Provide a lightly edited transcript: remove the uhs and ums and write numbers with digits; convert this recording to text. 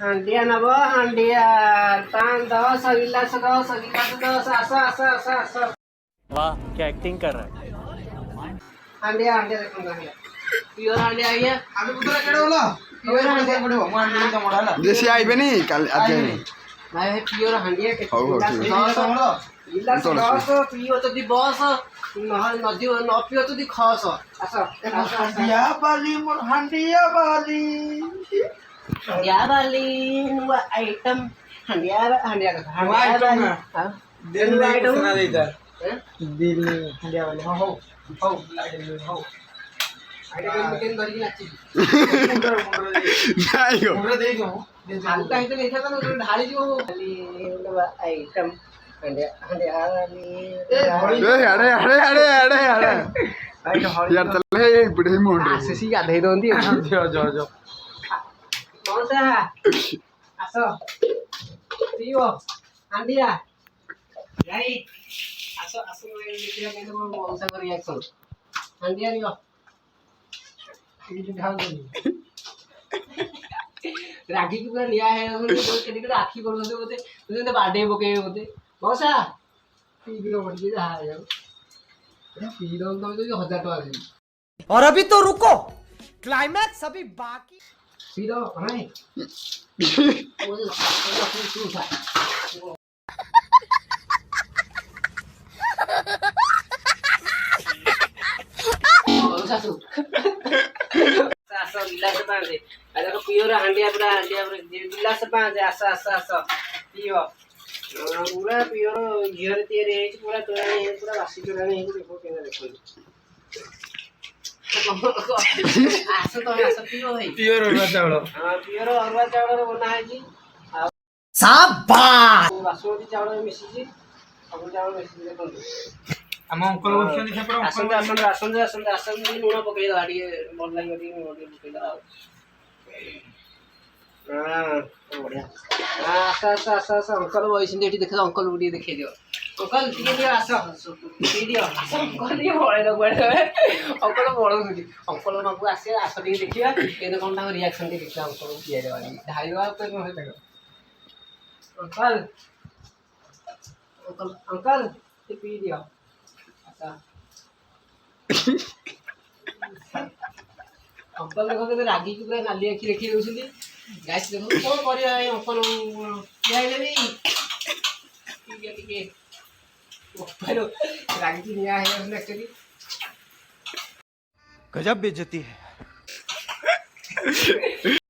हांडिया नब हांडिया पान 10 गिलास 10 आस आस आस आस। वाह क्या एक्टिंग कर रहा है। हांडिया हांडिया देखो हांडिया प्योर हांडिया आ गया। आगे पुतरा केड़े होला प्योर हांडिया पड़ो म हांडी तो मोड़ा होला देसी आइबेनी काल आज नहीं भाई प्योर हांडिया के हौ हौ गिलास ठीक 10 गिलास 10 पियो तो दी बस नदी न पियो तो दी खस आस हांडिया बाली मोर हांडिया बाली हांडिया वाली नुआ आइटम हांडिया हांडिया का आइटम हां दिल में सुना देता हैं दिल में हांडिया वाली हो हो हो आइटम में गरी नाची नहीं हो मुंडा दे दो हाल का इधर लिखा था ना तो ढाली जो वाली नुआ आइटम हांडिया हांडिया वाली ए अरे अरे अरे अरे अरे यार चल हे बुढ़े मोंड आशीष का दे दो दी जो जो जो कौन सा आसो पियो हांडिया जाई आसो आसो मैं लिखिया के तो कौन सा कर रिएक्शन हांडिया रियो ढाल दो राखी की पूरा लिया है तो कभी राखी कर दो बोलते तुझे तो बाडे बोके बोलते मौसा पी दियो बढ़ गया यार पी दो तो 1000 टका दे और अभी तो रुको क्लाइमैक्स अभी बाकी। पी दो नहीं वो था सासू सासू गिलास पांचे अरे को पियो हांडिया पूरा गिलास पांचे आस आस आस पियो पूरा पियो झियर तिरे पूरा तोरानी पूरा बासी तोरानी देखो केना देखो आस तो आस पियो है प्योर अरुआ चावल हां पियो अरुआ चावल बना है जी शाबाश बासमती चावल मिसी जी सब चावल मिसी देखो हम अंकल बसन देखा पड़ो आसन लूण पकई दो आडी मन लागे दी लूण पकई दो हां बढ़िया आसा अंकल वॉइस ने देख अंकल बुडी देखे दियो अंकल टिके दियो आसा टिके दियो अंकल दियो बळे लोग बळे अंकल बळो सुदी अंकल मागु आसे आसा टिके देखिया केने कोन ता रिएक्शन टिके देखिया अंकल किए देवानी ढाईवा पे न होय तक अंकल अंकल अंकल टिके दियो अंकल देखो के रागी की पूरा नाली आखि देखि देउछली गाइस देखो कोन करिया ए अंकल किया देबी टिके ओपरो रागी की निया है उसने एक्चुअली गजब बेइज्जती है।